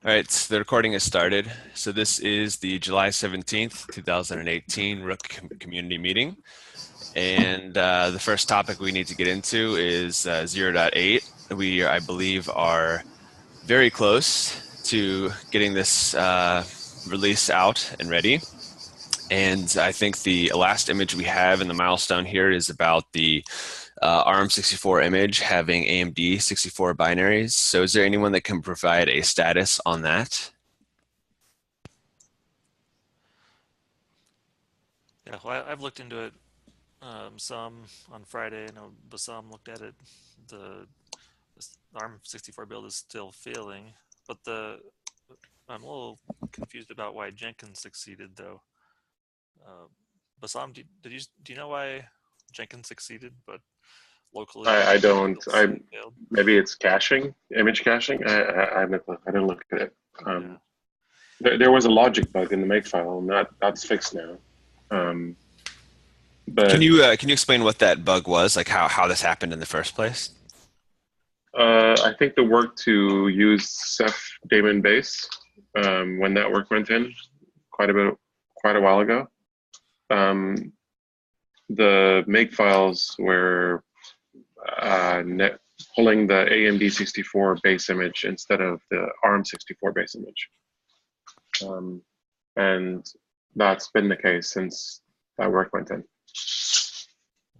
All right, so the recording has started. So this is the July 17th, 2018 Rook Community Meeting. And the first topic we need to get into is 0.8. We, I believe, are very close to getting this release out and ready. And I think the last image we have in the milestone here is about the ARM64 image having AMD 64 binaries. So is there anyone that can provide a status on that? Yeah, well, I've looked into it some on Friday. I know Bassam looked at it. The ARM64 build is still failing, but I'm a little confused about why Jenkins succeeded though. Uh, Bassam, do you know why Jenkins succeeded, but locally I don't. builds I failed? maybe it's caching, image caching. I didn't look at it. Yeah, There was a logic bug in the makefile, and that's fixed now. Um, but Can you explain what that bug was, like how this happened in the first place? I think the work to use Ceph daemon base when that work went in quite a while ago. Um, the make files were pulling the AMD 64 base image instead of the ARM 64 base image. And that's been the case since that work went in.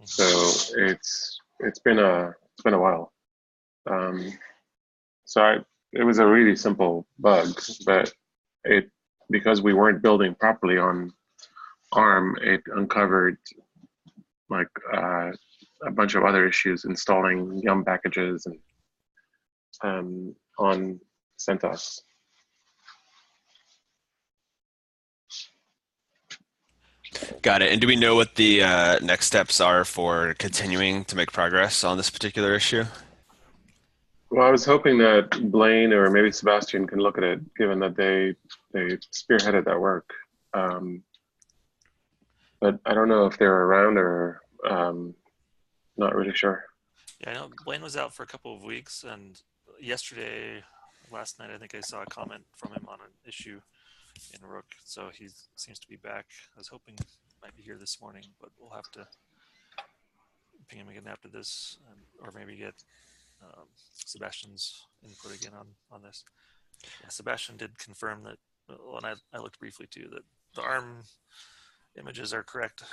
So it's been a while. Um, it was a really simple bug, but it because we weren't building properly on ARM, it uncovered like a bunch of other issues installing Yum packages and on CentOS. Got it. And do we know what the next steps are for continuing to make progress on this particular issue? Well, I was hoping that Blaine or maybe Sebastian can look at it, given that they spearheaded that work. Um, but I don't know if they're around or not really sure. yeah. I know Blaine was out for a couple of weeks, and last night, I think I saw a comment from him on an issue in Rook, so he seems to be back. I was hoping he might be here this morning, but we'll have to ping him again after this, or maybe get Sebastian's input again on this. Yeah, Sebastian did confirm that, well, and I looked briefly too, that the ARM images are correct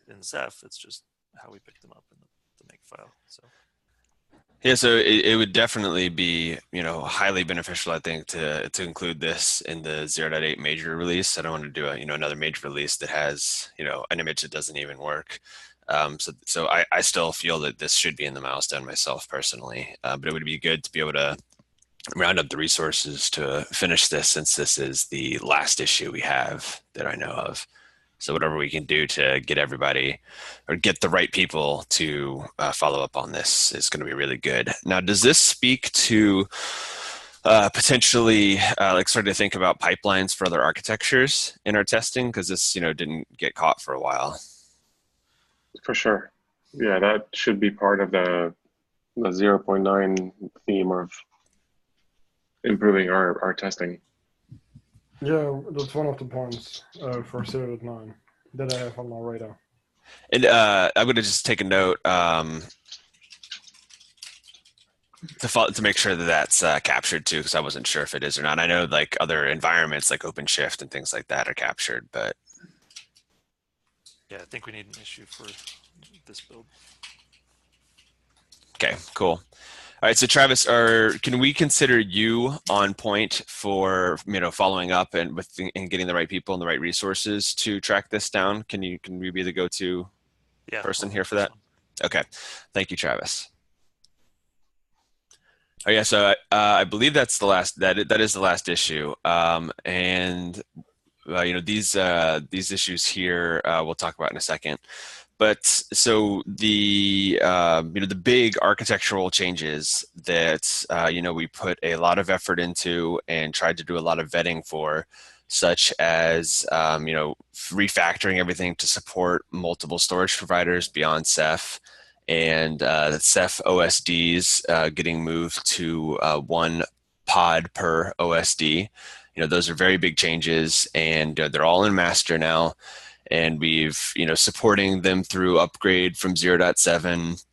in Ceph. It's just how we picked them up in the make file. So Yeah, so it would definitely be, highly beneficial, I think, to include this in the 0.8 major release. I don't want to do another major release that has, an image that doesn't even work. So I still feel that this should be in the milestone myself personally, but it would be good to be able to round up the resources to finish this since this is the last issue we have that I know of. So whatever we can do to get everybody or get the right people to follow up on this is going to be really good. Now, does this speak to potentially like starting to think about pipelines for other architectures in our testing? Because this, didn't get caught for a while. For sure. Yeah, that should be part of the 0.9 theme of improving our testing. Yeah, that's one of the points for 0.9 that I have on my radar. And I'm going to just take a note to make sure that that's captured too, because I wasn't sure if it is or not. I know like other environments like OpenShift and things like that are captured, but yeah, I think we need an issue for this build. okay, cool. All right, so Travis, can we consider you on point for following up and getting the right people and the right resources to track this down? Can we be the go-to Yeah, person I'll here take for this that? one. Okay, thank you, Travis. Oh yeah, so I believe that's the last that is the last issue, and these issues here we'll talk about in a second. But so the the big architectural changes that we put a lot of effort into and tried to do a lot of vetting for, such as refactoring everything to support multiple storage providers beyond Ceph, and Ceph OSDs getting moved to one pod per OSD. Those are very big changes, and they're all in master now. And we've, supporting them through upgrade from 0.7.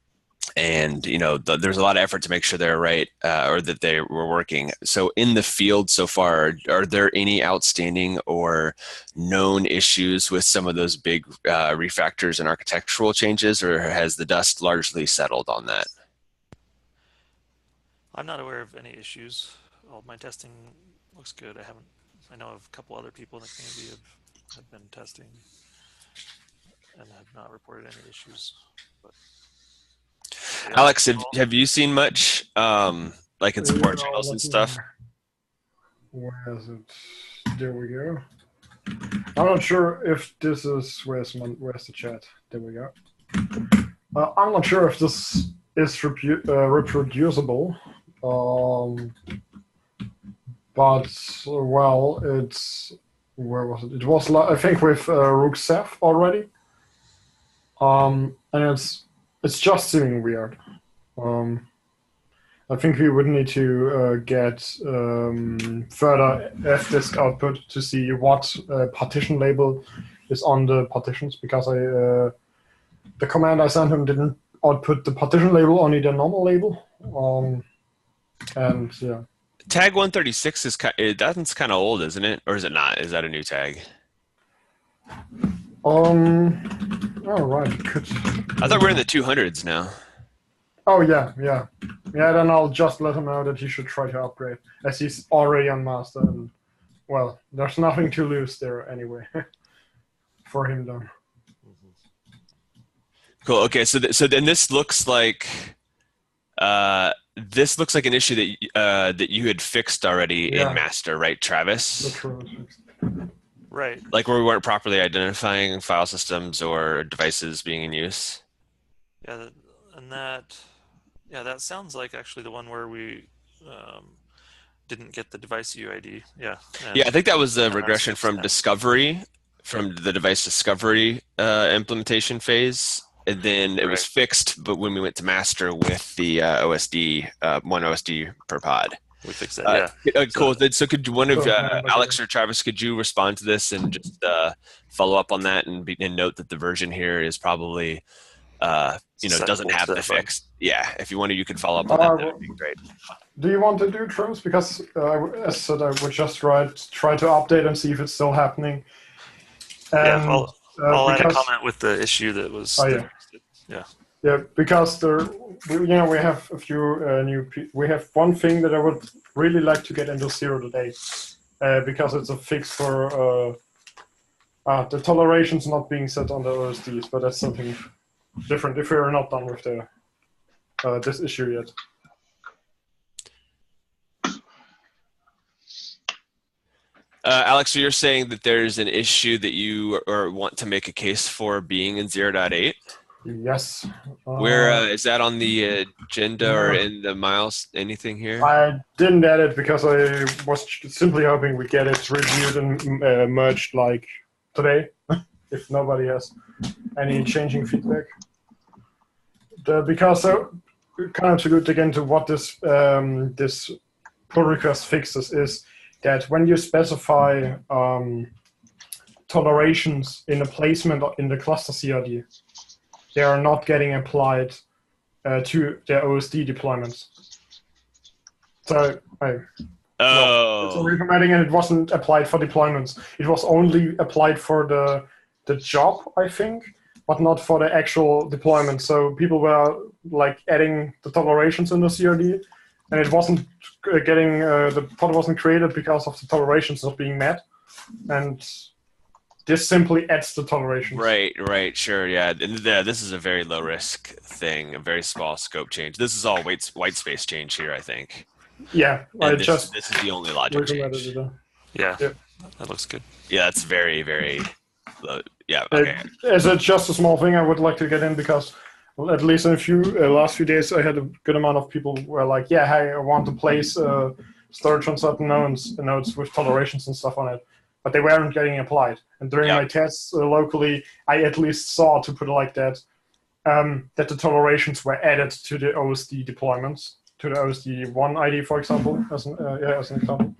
And, there's a lot of effort to make sure they're right, or that they were working. So in the field so far, are there any outstanding or known issues with some of those big refactors and architectural changes, or has the dust largely settled on that? I'm not aware of any issues. All my testing looks good. I know of a couple other people in the community have been testing and have not reported any issues. But yeah, Alex, have you seen much, like in support channels and stuff? Where is it? There we go. I'm not sure if this is where's the chat. There we go. I'm not sure if this is reproducible, but well, it's where was it? It was I think with Rook Ceph already, and it's just seeming weird. I think we would need to get further fdisk output to see what partition label is on the partitions, because the command I sent him didn't output the partition label, only the normal label. And yeah. Tag 136 that's kind of old, isn't it? Or is it not? Is that a new tag? Oh right. I thought we're in the 200s now. Oh yeah. Then I'll just let him know that he should try to upgrade, as he's already on master, and well, there's nothing to lose there anyway for him then. Cool. Okay. So then this looks like an issue that you had fixed already in master, right, Travis? Right. Like where we weren't properly identifying file systems or devices being in use. Yeah, that sounds like actually the one where we didn't get the device UID. Yeah. I think that was the regression from discovery, from the device discovery implementation phase. And then it was fixed, but when we went to master with the OSD, one OSD per pod. We fixed that, Cool. So could one of Alex or Travis, could you respond to this and just follow up on that and note that the version here is probably, doesn't have the fix. Yeah, if you want to, you can follow up on that. That would be great. Do you want to do trims? Because as I said, I would just try to update and see if it's still happening. And, I'll add a comment with the issue that was. Yeah, because we have a few we have one thing that I would really like to get into 0.8, because it's a fix for the tolerations not being set on the OSDs, but that's something different if we're not done with this issue yet. Alex, so you're saying that there's an issue that you want to make a case for being in 0.8? Yes. Where is that on the agenda or in the miles? Anything here? I didn't add it because I was simply hoping we get it reviewed and merged like today, if nobody has any changing feedback. Because kind of to dig into what this pull request fixes is that when you specify tolerations in a placement in the cluster CRD, they are not getting applied to their OSD deployments. So, it's a reformatting, and it wasn't applied for deployments. It was only applied for the job, I think, but not for the actual deployment. So people were like adding the tolerations in the CRD, and it wasn't getting the pod wasn't created because of the tolerations not being met, and this simply adds the tolerations. Right, sure, yeah. And this is a very low risk thing, a very small scope change. This is all white space change here, I think. Yeah, this is the only logic change. Yeah, that looks good. Yeah, that's very, very low. Yeah, okay. As just a small thing I would like to get in, because at least in a last few days I had a good amount of people who were like, yeah, hey, I want to place storage on certain nodes with tolerations and stuff on it, but they weren't getting applied. And during my tests locally, I at least saw, to put it like that, that the tolerations were added to the OSD deployments to the OSD1 ID, for example, as an example.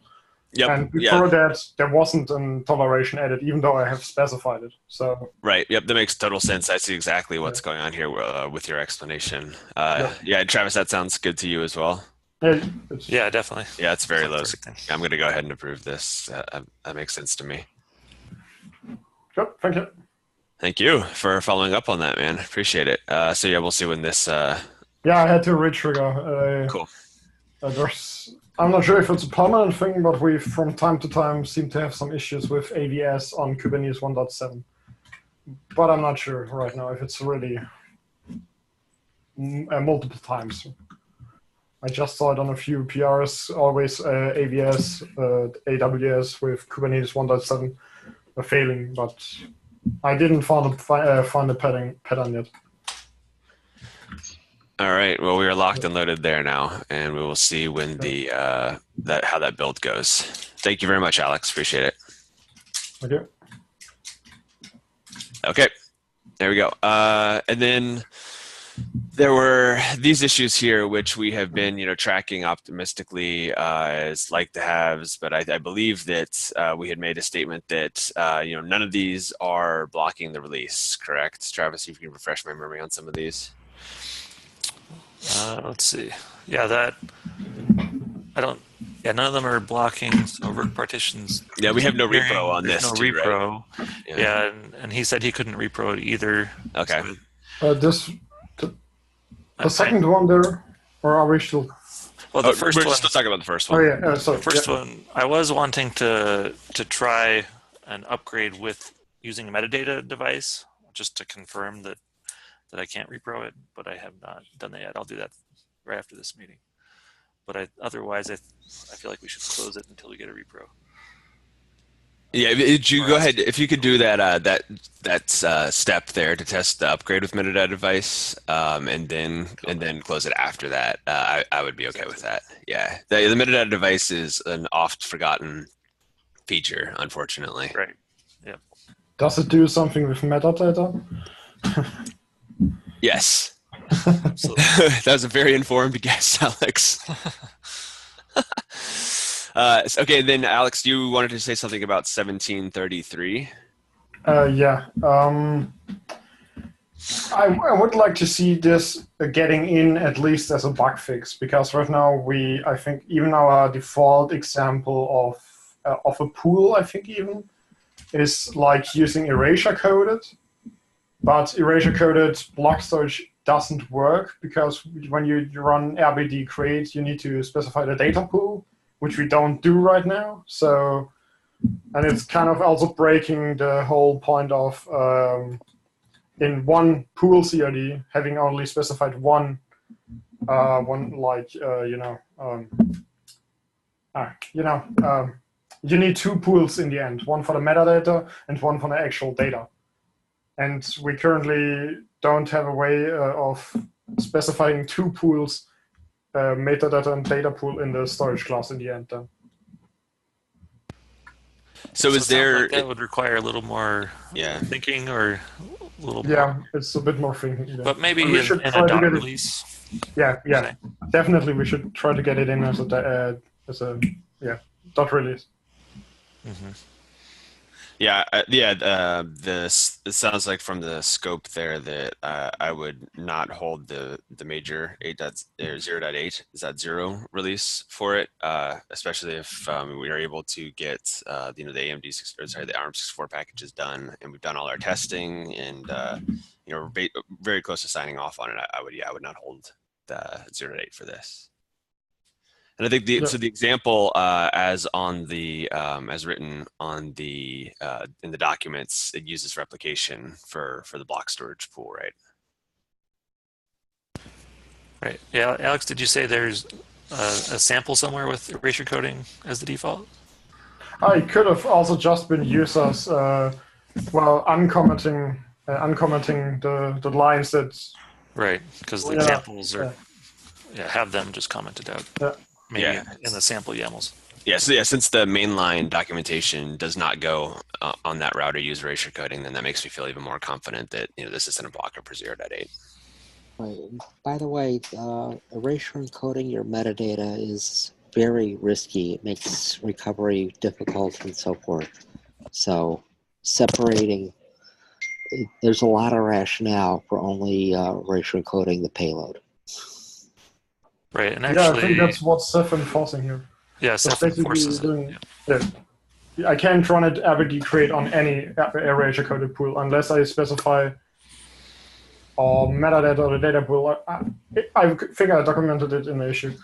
Yep. And before that, there wasn't a toleration added, even though I have specified it. So Right. Yep. That makes total sense. I see exactly what's going on here with your explanation. Yeah, Travis, that sounds good to you as well. Yeah, definitely. Yeah, it's very low. I'm going to go ahead and approve this. That makes sense to me. Good. Thank you. Thank you for following up on that, man. Appreciate it. So yeah, we'll see when this. Yeah, I had to retrigger. Cool. I'm not sure if it's a permanent thing, but we from time to time seem to have some issues with AVS on Kubernetes 1.7. But I'm not sure right now if it's really multiple times. I just saw it on a few PRs, always AVS, AWS with Kubernetes 1.7 failing, but I didn't find a pattern yet. All right. Well, we are locked and loaded there now, and we will see when the how that build goes. Thank you very much, Alex. Appreciate it. Okay. Okay. There we go. And then there were these issues here, which we have been, tracking optimistically as like the haves, but I believe that we had made a statement that, none of these are blocking the release, correct? Travis, if you can refresh my memory on some of these. Let's see. Yeah, none of them are blocking Rook partitions. Yeah, we have no repro on this. No repro. Right? Yeah, and he said he couldn't repro it either. Okay. So the second one there, or are we still? Well, the first we're one. Still talking about the first one. Oh yeah, sorry. The first one, I was wanting to try an upgrade with using a metadata device, just to confirm that I can't repro it, but I have not done that yet. I'll do that right after this meeting. But otherwise, I feel like we should close it until we get a repro. Yeah, you go ahead if you could do that step there to test the upgrade with metadata device, and then close it after that. I would be okay with that. Yeah, the metadata device is an oft forgotten feature, unfortunately. Right. Yeah. Does it do something with metadata? Yes. That was a very informed guess, Alex. Okay, then Alex, you wanted to say something about 1733. Yeah. I would like to see this getting in at least as a bug fix, because right now I think even our default example of a pool, I think even, is like using erasure coded, but erasure coded block storage doesn't work because when you run RBD create, you need to specify the data pool, which we don't do right now. So, and it's kind of also breaking the whole point of in one pool CRD having only specified one you need two pools in the end, one for the metadata and one for the actual data. And we currently don't have a way of specifying two pools, metadata and data pool, in the storage class in the end. Then. So is there? Like that would require a little more thinking, or a little. Yeah, it's a bit more thinking. Yeah. But maybe in a dot release. Yeah, definitely. We should try to get it in as a dot release. Mm-hmm. Yeah, it sounds like from the scope there that I would not hold the major 0.8 release for it, especially if we are able to get the the ARM64 packages done, and we've done all our testing, and we're very close to signing off on it. I would not hold the 0.8 for this. And I think so the example as on the as written on the in the documents, it uses replication for the block storage pool, right? Right. Yeah, Alex, did you say there's a sample somewhere with erasure coding as the default? It could have also just been users uncommenting the lines that. Right, because the examples are have them just commented out. Maybe in the sample YAMLs. Yeah, so since the mainline documentation does not go on that route or use erasure coding, then that makes me feel even more confident that this isn't a blocker for 0.8. Right. By the way, erasure encoding your metadata is very risky. It makes recovery difficult and so forth. So separating, there's a lot of rationale for only erasure encoding the payload. Right, and Yeah, I actually, think that's what Ceph enforcing here. yeah, It's Ceph basically enforces it. doing. Yeah. Yeah, I can't run it avidly create on any erasure coded pool unless I specify or metadata or the data pool. I think I documented it in the issue,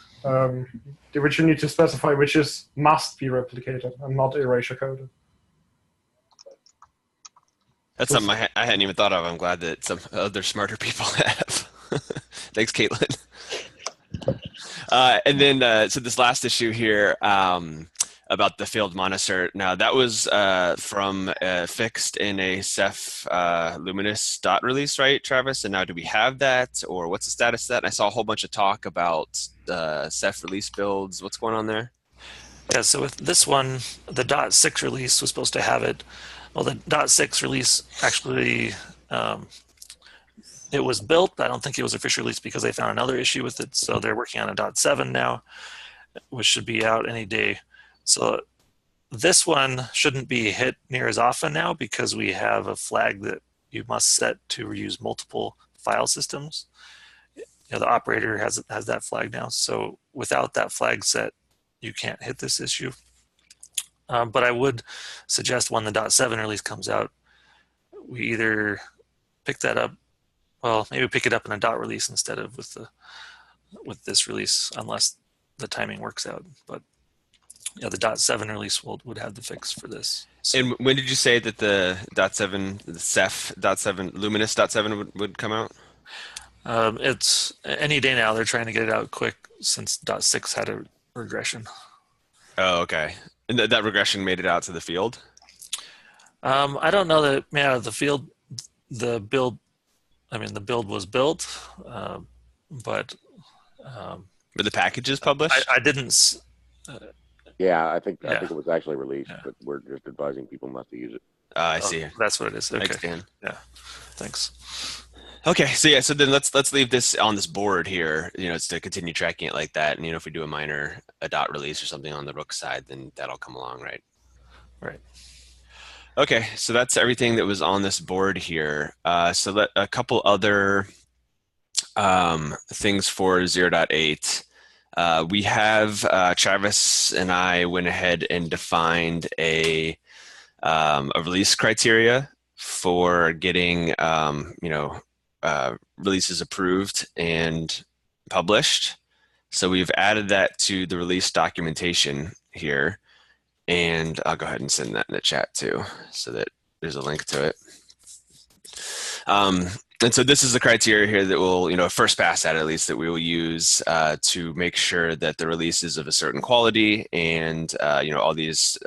which you need to specify which must be replicated and not erasure coded. That's something I hadn't even thought of. I'm glad that some other smarter people have. Thanks, Caitlin. And then, so this last issue here about the failed monosert. Now, that was from fixed in a Ceph Luminous dot release, right, Travis? And now do we have that, or what's the status of that? And I saw a whole bunch of talk about Ceph release builds. What's going on there? Yeah, so with this one, the .6 release was supposed to have it. Well, the .6 release actually, it was built. I don't think it was officially released because they found another issue with it. So they're working on a .7 now, which should be out any day. So this one shouldn't be hit near as often now because we have a flag that you must set to use multiple file systems. You know, the operator has that flag now. So without that flag set, you can't hit this issue. But I would suggest when the .7 release comes out, we either pick that up. Well, maybe pick it up in a dot release instead of with this release, unless the timing works out. But yeah, the .7 release would have the fix for this. So, And when did you say that the .7, the Ceph .7, Luminous .7 would come out? it's any day now. They're trying to get it out quick since .6 had a regression. Oh, okay. And that regression made it out to the field? I don't know that made out of the field. The build was built, but But the package is published? I didn't. Yeah, I think Yeah. it was actually released, Yeah. but we're just advising people not to use it. I see. That's what it is. Okay. Thanks, Dan. Yeah. Thanks. Okay, so yeah, so then let's leave this on this board here. You know, it's to continue tracking it like that. And you know, if we do a dot release or something on the Rook side, then that'll come along, right? Right. Okay, so that's everything that was on this board here. So a couple other things for 0.8. We have Travis and I went ahead and defined a release criteria for getting releases approved and published. So we've added that to the release documentation here, and I'll go ahead and send that in the chat too, so that there's a link to it. And so this is the criteria here that will, first pass at least, that we will use to make sure that the release is of a certain quality and, all these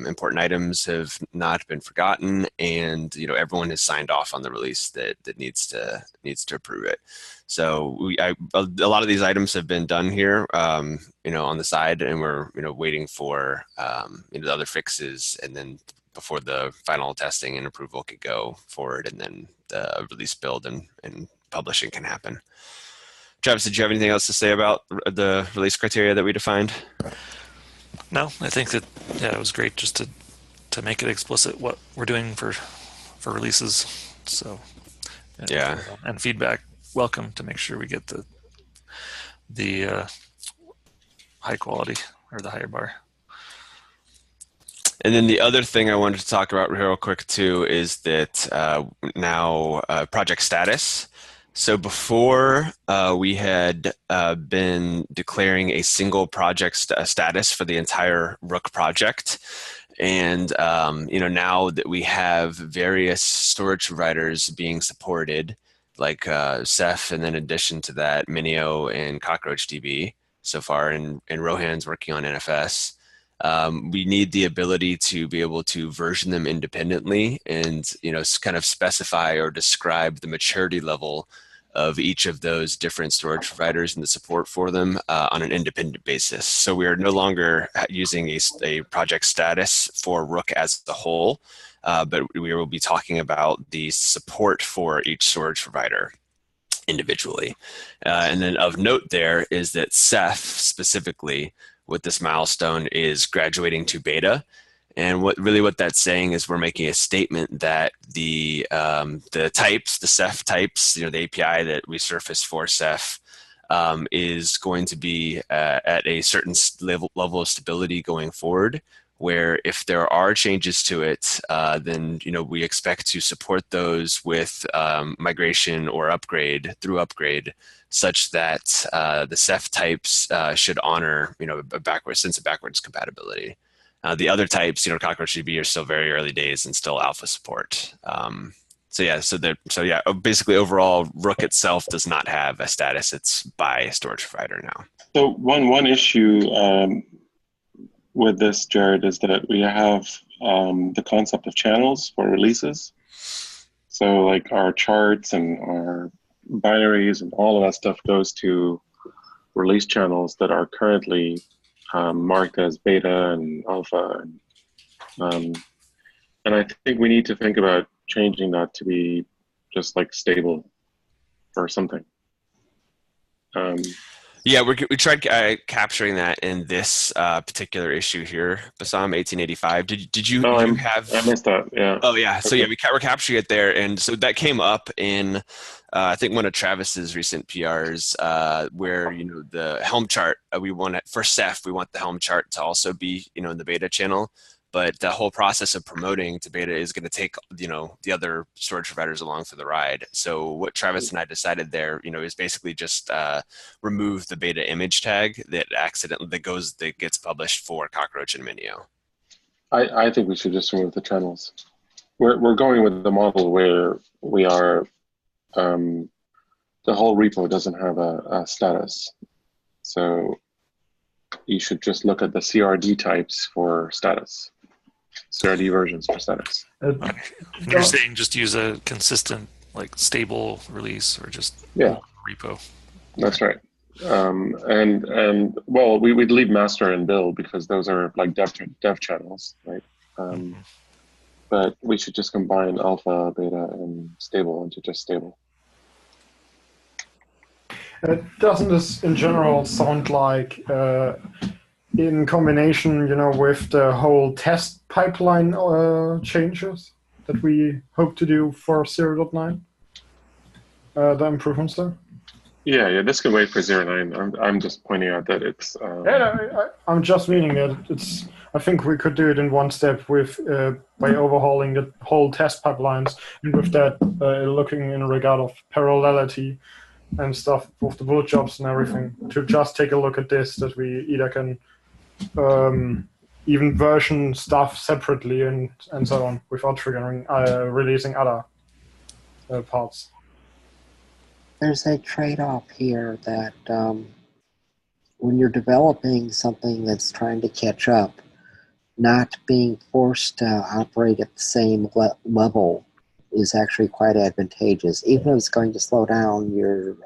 important items have not been forgotten, and, everyone has signed off on the release that needs to approve it. So a lot of these items have been done here, on the side, and we're, waiting for, the other fixes, and then before the final testing and approval could go forward, and then the release build and publishing can happen. Travis, did you have anything else to say about the release criteria that we defined? No, I think that it was great just to make it explicit what we're doing for releases. So yeah, and feedback welcome to make sure we get the high quality or the higher bar. And then the other thing I wanted to talk about real quick too is that now project status. So before we had been declaring a single project status for the entire Rook project. And now that we have various storage providers being supported, like Ceph, and then in addition to that, Minio and CockroachDB so far, and Rohan's working on NFS. We need the ability to be able to version them independently and, kind of specify or describe the maturity level of each of those different storage providers and the support for them on an independent basis. So we are no longer using a project status for Rook as a whole, but we will be talking about the support for each storage provider. individually. And then of note there is that Ceph specifically with this milestone is graduating to beta. And what that's saying is we're making a statement that the types, the Ceph types, the API that we surface for Ceph is going to be at a certain level of stability going forward, where if there are changes to it, then we expect to support those with migration or upgrade through upgrade, such that the Ceph types should honor a backwards compatibility. The other types, Cockroach DB, are still very early days and still alpha support. Basically overall, Rook itself does not have a status. It's by storage provider now. So one issue with this, Jared, is that we have the concept of channels for releases. So like our charts and our binaries and all of that stuff goes to release channels that are currently marked as beta and alpha. And I think we need to think about changing that to be just like stable or something. Yeah, we tried capturing that in this particular issue here, Bassam, 1885. Did you have? I missed that. Yeah. Oh yeah. So okay. yeah, we're capturing it there, and so that came up in I think one of Travis's recent PRs, where the Helm chart we want it for Ceph. We want the Helm chart to also be in the beta channel. But the whole process of promoting to beta is going to take the other storage providers along for the ride. So what Travis and I decided there, is basically just remove the beta image tag that gets published for Cockroach and Minio. I think we should just remove the channels. We're going with the model where we are. The whole repo doesn't have a status, so you should just look at the CRD types for status. CRD versions for status. You're saying just use a consistent, stable release, or just repo. That's right. And well, we'd leave master and build because those are like dev channels, right? But we should just combine alpha, beta, and stable into just stable. Doesn't this in general sound like in combination, with the whole test pipeline changes that we hope to do for 0.9, the improvements there? Yeah, this can wait for 0.9. I'm just pointing out that it's. I'm just meaning that it's. I think we could do it in one step with by overhauling the whole test pipelines, and with that looking in regard of parallelity and stuff with the bullet jobs and everything, to just take a look at this, that we either can even version stuff separately and so on without triggering releasing other parts. There's a trade-off here that when you're developing something that's trying to catch up, not being forced to operate at the same level is actually quite advantageous. Even if it's going to slow down your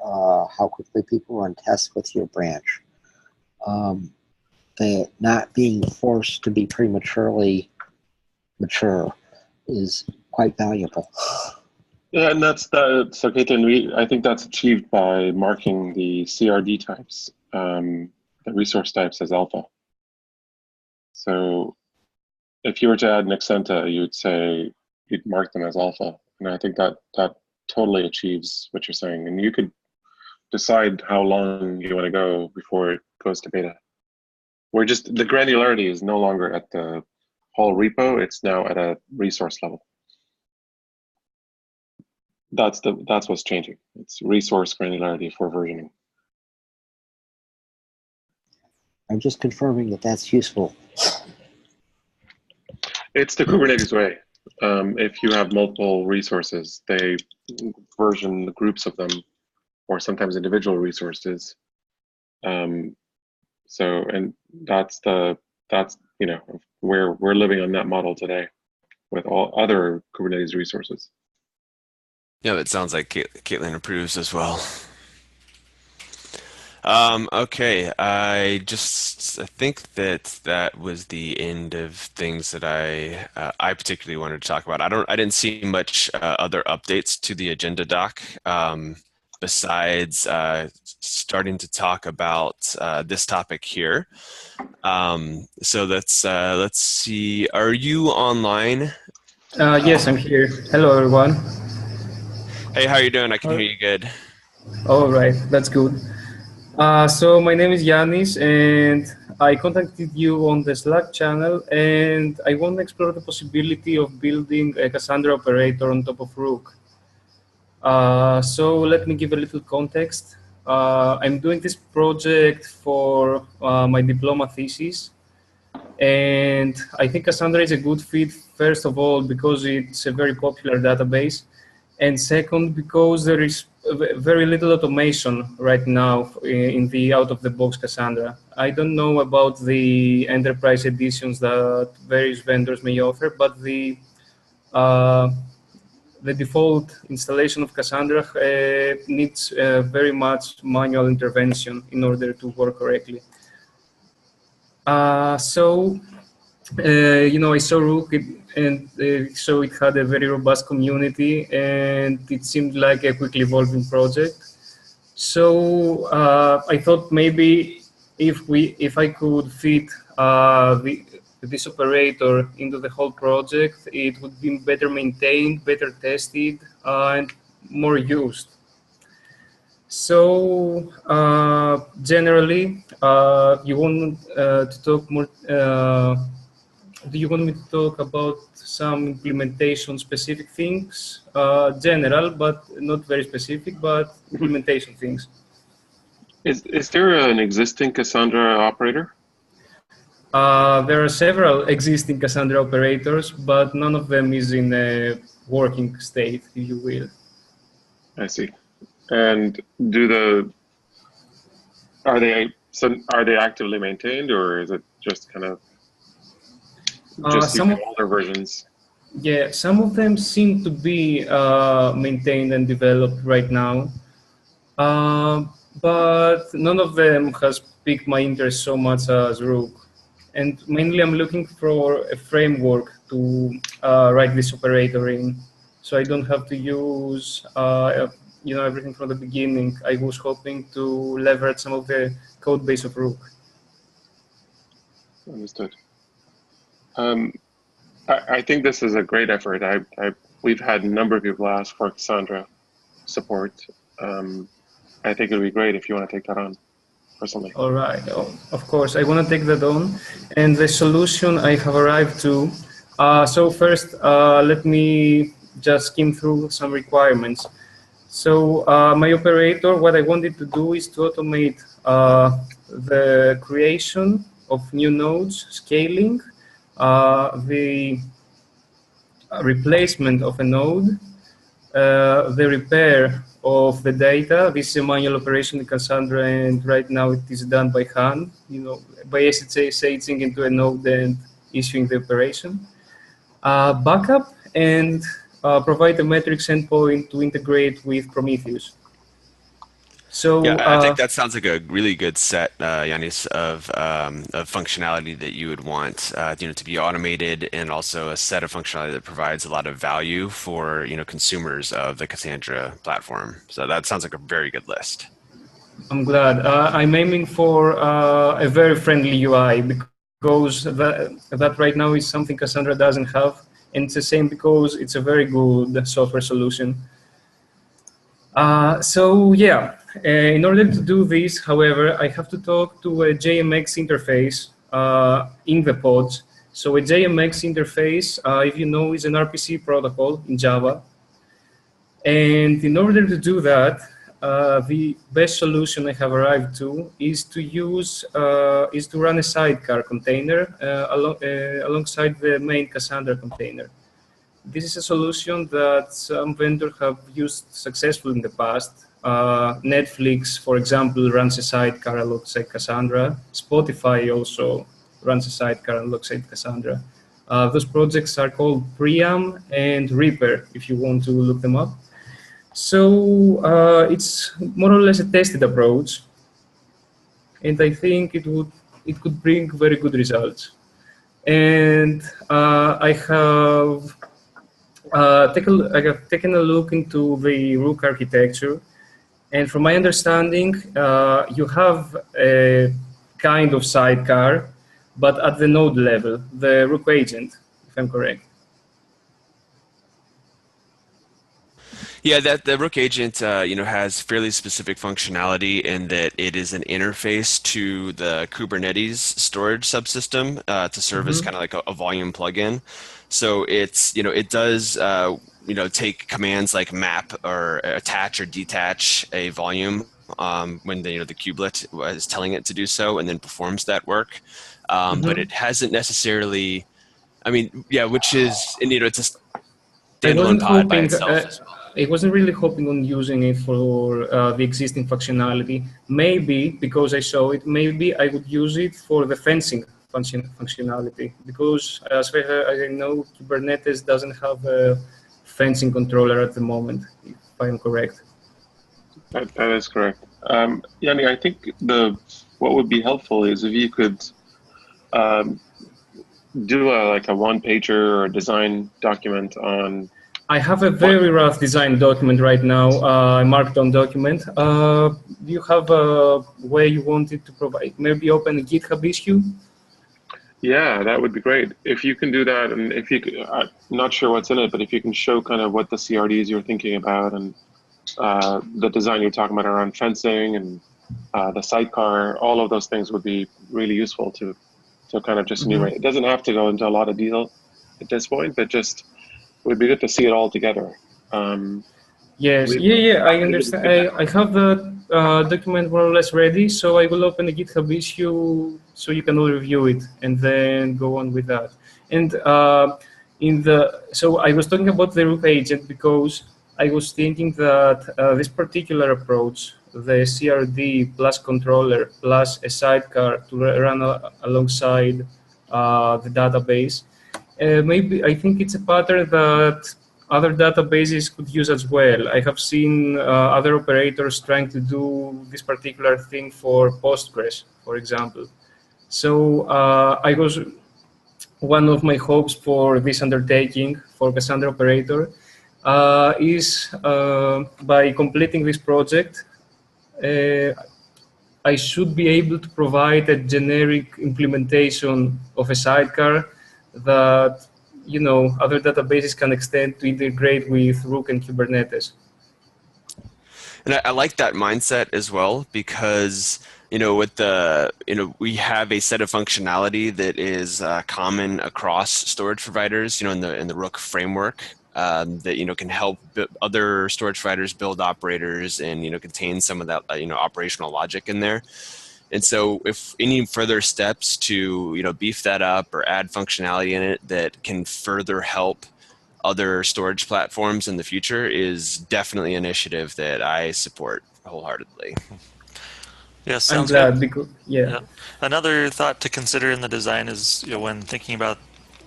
how quickly people run tests with your branch. The not being forced to be prematurely mature is quite valuable. Yeah, and that's so Caitlin, I think that's achieved by marking the CRD types, the resource types, as alpha. So if you were to add an Accenta, you'd mark them as alpha. And I think that totally achieves what you're saying. And you could decide how long you want to go before it goes to beta. We're just, the granularity is no longer at the whole repo, it's now at a resource level. That's what's changing. It's resource granularity for versioning. I'm just confirming that that's useful. It's the Kubernetes way. If you have multiple resources, they version the groups of them, or sometimes individual resources. And that's where we're living on that model today with all other Kubernetes resources. Yeah, it sounds like Caitlin approves as well. Okay, I think that was the end of things that I particularly wanted to talk about. I didn't see much other updates to the agenda doc besides starting to talk about this topic here. So let's see. Are you online? Yes, I'm here. Hello, everyone. Hey, how are you doing? I can hear you good. All right, that's good. So my name is Yanis, and I contacted you on the Slack channel, and I want to explore the possibility of building a Cassandra operator on top of Rook. So let me give a little context. I'm doing this project for my diploma thesis, and I think Cassandra is a good fit, first of all, because it's a very popular database, and second, because there is very little automation right now in the out-of-the-box Cassandra. I don't know about the enterprise editions that various vendors may offer, but the default installation of Cassandra needs very much manual intervention in order to work correctly. I saw Rook, and so it had a very robust community, and it seemed like a quickly evolving project. So I thought maybe if I could fit this operator into the whole project, it would be better maintained, better tested, and more used. So generally, you want to talk more. Do you want me to talk about some implementation specific things? General, but not very specific, but implementation things. Is there an existing Cassandra operator? There are several existing Cassandra operators, but none of them is in a working state, if you will. I see. And are they actively maintained, or is it just kind of just Some older versions? Yeah, some of them seem to be maintained and developed right now, but none of them has piqued my interest so much as Rook. And mainly I'm looking for a framework to write this operator in, so I don't have to use everything from the beginning. I was hoping to leverage some of the code base of Rook. Understood. I think this is a great effort. We've had a number of people ask for Cassandra support. I think it would be great if you want to take that on personally. All right. Oh, of course, I want to take that on. And the solution I have arrived to. So first, let me just skim through some requirements. So my operator, what I wanted to do is to automate the creation of new nodes, scaling, the replacement of a node, the repair of the data. This is a manual operation in Cassandra, and right now it is done by hand, by SSHing into a node and issuing the operation. Backup, and provide a metrics endpoint to integrate with Prometheus. So yeah, I think that sounds like a really good set, Yanis, of functionality that you would want, to be automated, and also a set of functionality that provides a lot of value for, consumers of the Cassandra platform. So that sounds like a very good list. I'm glad. I'm aiming for a very friendly UI, because that right now is something Cassandra doesn't have, and it's the same because it's a very good software solution. In order to do this, however, I have to talk to a JMX interface in the pods. So a JMX interface, if you know, is an RPC protocol in Java. And in order to do that, the best solution I have arrived to is to run a sidecar container alongside the main Cassandra container. This is a solution that some vendors have used successfully in the past. Netflix, for example, runs a sidecar alongside Cassandra. Spotify also runs a sidecar alongside Cassandra. Those projects are called Priam and Reaper, if you want to look them up. So it's more or less a tested approach, and I think it could bring very good results. And I have taken a look into the Rook architecture, And from my understanding, you have a kind of sidecar, but at the node level, the Rook agent, if I'm correct. Yeah, that the Rook agent, has fairly specific functionality in that it is an interface to the Kubernetes storage subsystem to serve as kind of like a volume plugin. So it's, it does, take commands like map or attach or detach a volume when the kubelet is telling it to do so, and then performs that work. But it hasn't necessarily, which is, and it's a I standalone wasn't pod by hoping. itself as well. I wasn't really hoping on using it for the existing functionality. Maybe because I saw it, maybe I would use it for the fencing functionality. Because as far as I know, Kubernetes doesn't have a fencing controller at the moment, if I'm correct. That is correct. Yanni, I think what would be helpful is if you could um, do a one pager or a design document on I have a very rough design document right now, a markdown document. Do you have a way you want it to provide? Maybe open a GitHub issue? Yeah, that would be great. If you can do that, and if you could, I'm not sure what's in it, but if you can show kind of what the CRDs you're thinking about and the design you're talking about around fencing and the sidecar, all of those things would be really useful to kind of just enumerate. It doesn't have to go into a lot of detail at this point, but just it would be good to see it all together. Yes, I understand. I have the document more or less ready, so I will open the GitHub issue so you can all review it and then go on with that. And so I was talking about the Rook agent because I was thinking that this particular approach, the CRD plus controller plus a sidecar to run alongside the database, maybe I think it's a pattern that other databases could use as well. I have seen other operators trying to do this particular thing for Postgres, for example. So one of my hopes for this undertaking for Cassandra operator is by completing this project, I should be able to provide a generic implementation of a sidecar that other databases can extend to integrate with Rook and Kubernetes. And I like that mindset as well because, with we have a set of functionality that is common across storage providers, in the Rook framework that, can help other storage providers build operators and, contain some of that, operational logic in there. And so if any further steps to, beef that up or add functionality in it that can further help other storage platforms in the future is definitely an initiative that I support wholeheartedly. Yeah, I'm sounds glad good. because Another thought to consider in the design is, when thinking about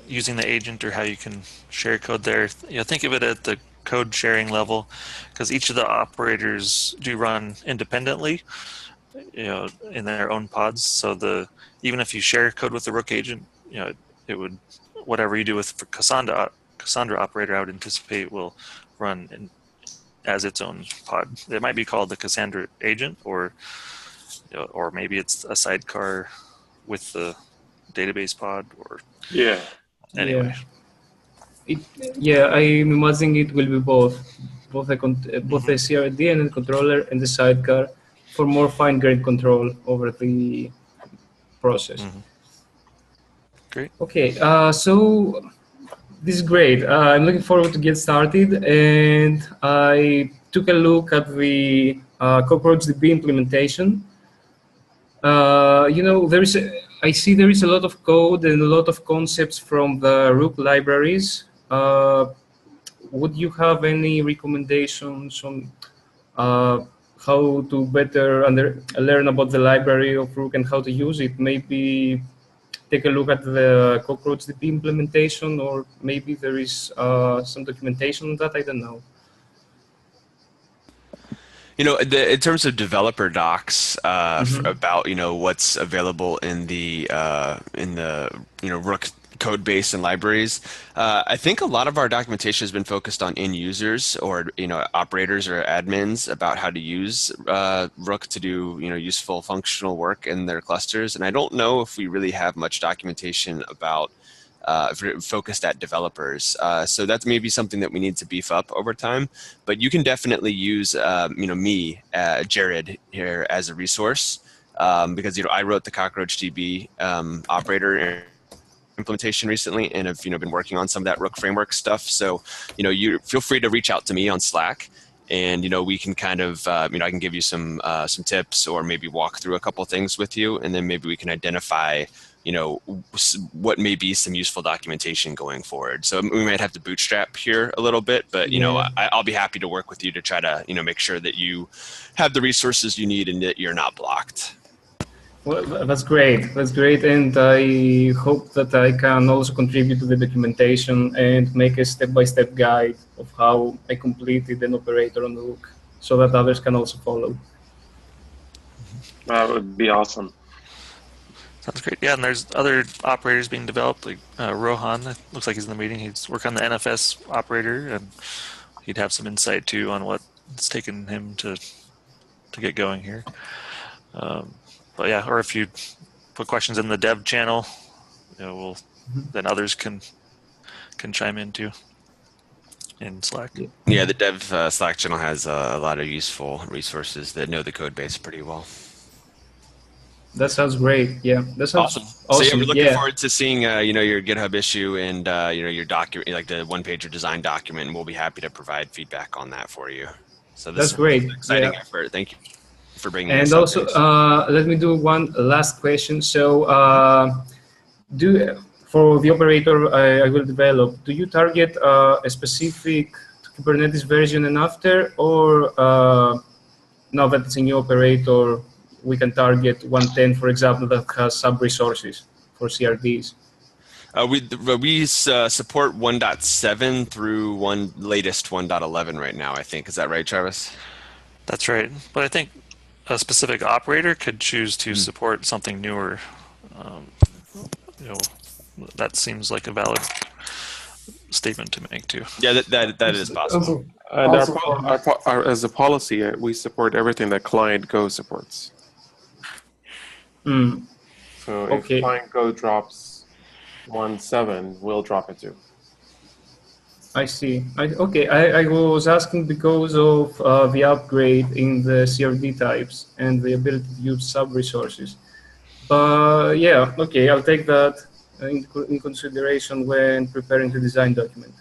using the agent or how you can share code there, think of it at the code sharing level, because each of the operators do run independently, in their own pods. So even if you share code with the Rook agent, it would, whatever you do with Cassandra operator, I would anticipate will run as its own pod. It might be called the Cassandra agent, or maybe it's a sidecar with the database pod, or anyway. I'm imagining it will be both the CRD and the controller and the sidecar for more fine-grained control over the process. Great. Okay, so this is great. I'm looking forward to get started, and I took a look at the CockroachDB implementation. I see there is a lot of code and a lot of concepts from the Rook libraries. Would you have any recommendations on how to better learn about the library of Rook and how to use it? Maybe take a look at the CockroachDB implementation, or maybe there is some documentation on that. I don't know. In terms of developer docs about what's available in the Rook code base and libraries. I think a lot of our documentation has been focused on end users or operators or admins about how to use Rook to do useful functional work in their clusters. And I don't know if we really have much documentation about focused at developers. So that's maybe something that we need to beef up over time. But you can definitely use me, Jared here as a resource. Because I wrote the CockroachDB operator implementation recently, and have been working on some of that Rook framework stuff. So you feel free to reach out to me on Slack, and we can kind of I can give you some tips, or maybe walk through a couple things with you, and then maybe we can identify what may be some useful documentation going forward. So we might have to bootstrap here a little bit, but I'll be happy to work with you to try to make sure that you have the resources you need and that you're not blocked. Well, that's great. That's great, and I hope that I can also contribute to the documentation and make a step-by-step guide of how I completed an operator on the Rook, so that others can also follow. That would be awesome. Sounds great. Yeah, and there's other operators being developed, like Rohan. It looks like he's in the meeting. He's working on the NFS operator, and he'd have some insight too on what it's taken him to get going here. But yeah, or if you put questions in the dev channel, then others can chime in too in Slack. Yeah, the dev Slack channel has a lot of useful resources that know the code base pretty well. That sounds great. Yeah, that sounds awesome. So yeah, we're looking forward to seeing your GitHub issue and your document, like the one-pager design document, and we'll be happy to provide feedback on that for you. So this That's great. Is an exciting effort. Thank you for bringing and this also up. Let me do one last question. So for the operator I will develop, do you target a specific Kubernetes version and after, or now that it's a new operator we can target 110, for example, that has sub-resources for CRDs? We support 1.7 through latest 1.11 right now, I think. Is that right, Travis? That's right. But I think a specific operator could choose to support something newer. That seems like a valid statement to make too. Yeah, that is possible. And as a policy, we support everything that client Go supports. So if client Go drops 1.7, we'll drop it too. I see. I was asking because of the upgrade in the CRD types and the ability to use sub-resources. But yeah, okay, I'll take that in consideration when preparing the design document.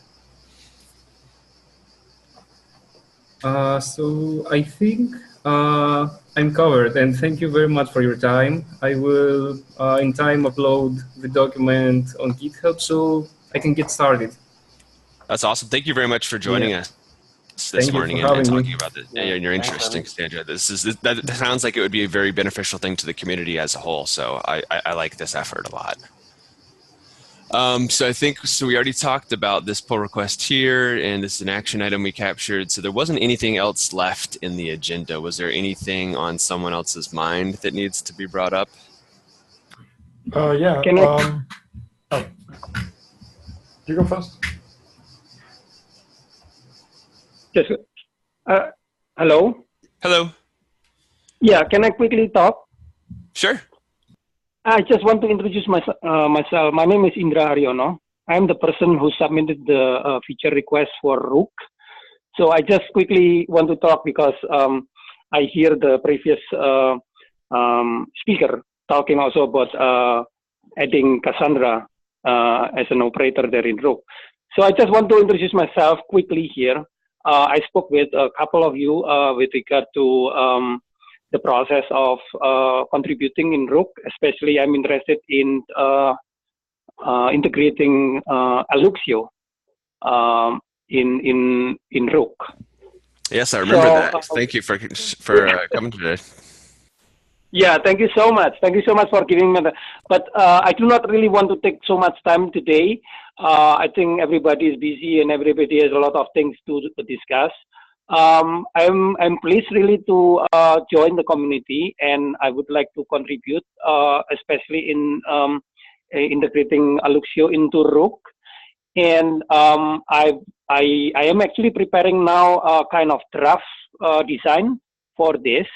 So I think I'm covered, and thank you very much for your time. I will, in time, upload the document on GitHub so I can get started. That's awesome. Thank you very much for joining us this morning and talking about this and your interest in Cassandra. That sounds like it would be a very beneficial thing to the community as a whole. So I like this effort a lot. So I think we already talked about this pull request here, and this is an action item we captured. So there wasn't anything else left in the agenda. Was there anything on someone else's mind that needs to be brought up? Yeah. You go first. Yes. Hello. Hello. Yeah. Can I quickly talk? Sure. I just want to introduce myself. My name is Indra Haryono. I'm the person who submitted the feature request for Rook. So I just quickly want to talk because I hear the previous speaker talking also about adding Cassandra as an operator there in Rook. So I just want to introduce myself quickly here. I spoke with a couple of you with regard to the process of contributing in Rook. Especially, I'm interested in integrating Alluxio in Rook. Yes, I remember that. Thank you for coming today. Yeah, thank you so much. Thank you so much for giving me that. But I do not really want to take so much time today. I think everybody is busy and everybody has a lot of things to discuss. I'm pleased really to join the community, and I would like to contribute, especially in integrating Aluxio into Rook, and I am actually preparing now a kind of draft design for this.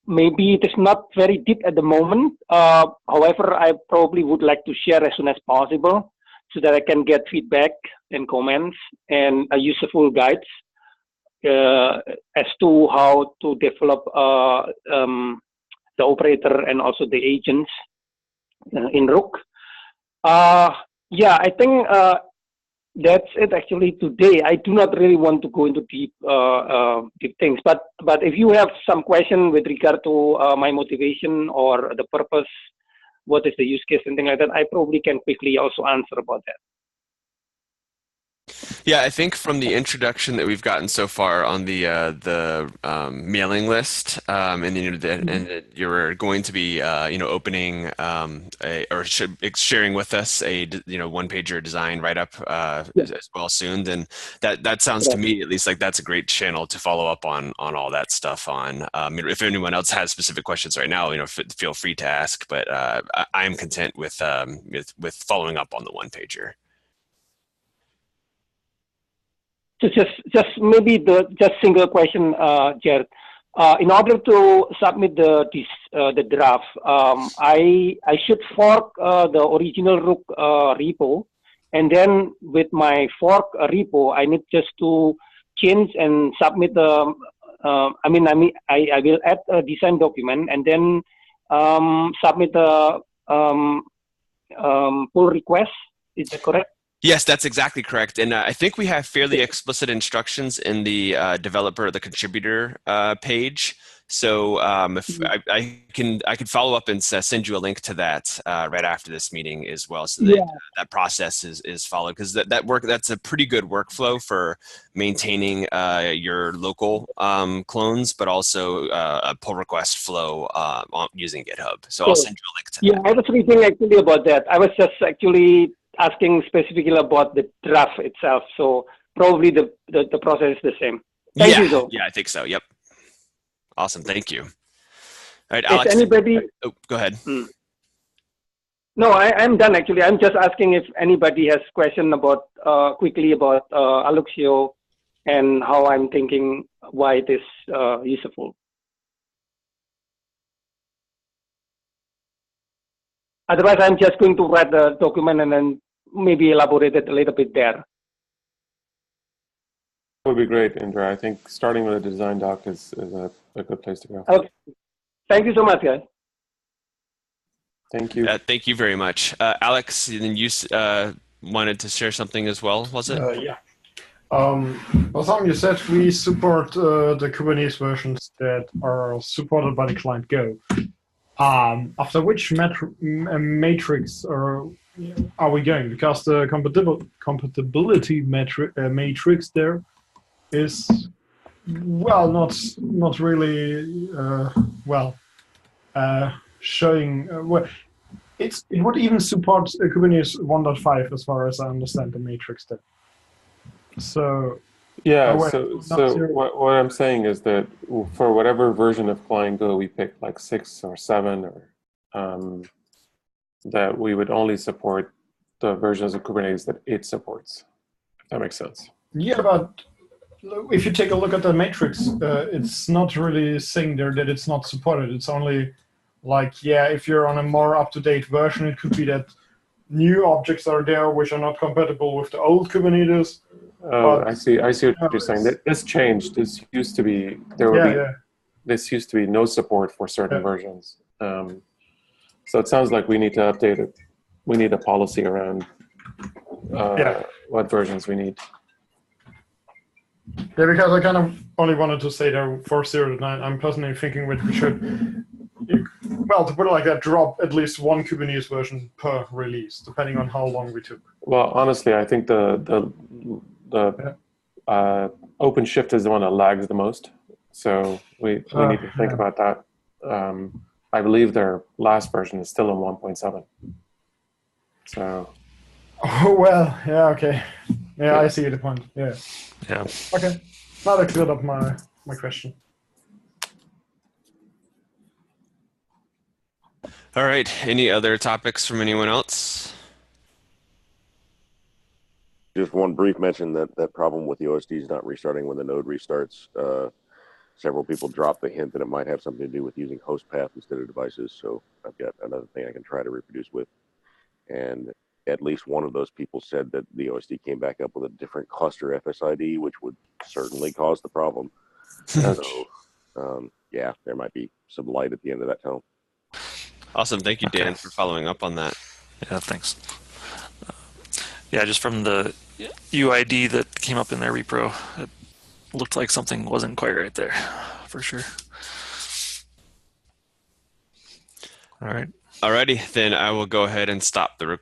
Maybe it is not very deep at the moment. However, I probably would like to share as soon as possible so that I can get feedback and comments and useful guides as to how to develop the operator and also the agents in Rook. Yeah, I think that's it actually today. I do not really want to go into deep things, but if you have some question with regard to my motivation or the purpose, what is the use case and things like that, I probably can quickly also answer about that. Yeah, I think from the introduction that we've gotten so far on the mailing list, and that you're going to be opening sharing with us a one pager design write up as well soon, then that sounds to me at least like that's a great channel to follow up on all that stuff on. If anyone else has specific questions right now, feel free to ask. But I am content with following up on the one pager. So just maybe just single question, Jared. In order to submit the draft, I should fork the original Rook repo, and then with my fork repo, I need just to change and submit the. I will add a design document and then submit the pull request. Is that correct? Yes, that's exactly correct. And I think we have fairly explicit instructions in the developer, the contributor page. So if I could follow up and send you a link to that right after this meeting as well, so that that process is followed, because that's a pretty good workflow for maintaining your local clones, but also a pull request flow using GitHub. So I'll send you a link to that. Yeah, I was reading actually about that. I was just actually asking specifically about the draft itself. So probably the process is the same. Thank you, though. Yeah, I think so. Yep. Awesome. Thank you. All right, Alex. Anybody? Oh, go ahead. No, I'm done actually. I'm just asking if anybody has question about quickly about Aluxio and how I'm thinking why it is useful. Otherwise, I'm just going to write the document and then maybe elaborate it a little bit there. That would be great, Indra. I think starting with a design doc is a good place to go. Okay. Thank you so much, guys. Thank you. Thank you very much. Alex, then you wanted to share something as well, was it? Yeah. Bassam, you said we support the Kubernetes versions that are supported by the client Go. After which matrix are we going? Because the compatibility matrix there is, well, not really showing. Well, it would even support Kubernetes 1.5 as far as I understand the matrix there. So yeah, so what I'm saying is that for whatever version of Client Go we pick, like 6 or 7, or that we would only support the versions of Kubernetes that it supports. If that makes sense. Yeah, but if you take a look at the matrix, it's not really saying there that it's not supported. It's only like, yeah, if you're on a more up-to-date version, it could be that new objects are there which are not compatible with the old Kubernetes. Oh, I see what you're saying. This changed. This used to be This used to be no support for certain versions. So it sounds like we need to update it. We need a policy around what versions we need. Yeah, because I kind of only wanted to say there for 0 to 9, I'm personally thinking we should, well, to put it like that, drop at least one Kubernetes version per release, depending on how long we took. Well, honestly, I think the OpenShift is the one that lags the most. So we need to think about that. I believe their last version is still in 1.7. So. Oh, well, yeah, okay. Yeah, I see the point. Yeah. Yeah. Okay. Now that cleared up my question. All right. Any other topics from anyone else? Just one brief mention that problem with the OSDs not restarting when the node restarts. Several people dropped the hint that it might have something to do with using host path instead of devices. So I've got another thing I can try to reproduce with. And at least one of those people said that the OSD came back up with a different cluster FSID, which would certainly cause the problem. So, yeah, there might be some light at the end of that tunnel. Awesome. Thank you, Dan, for following up on that. Yeah, thanks. Yeah, just from the UID that came up in their repro, it looked like something wasn't quite right there, for sure. All right. Alrighty, then I will go ahead and stop the recording.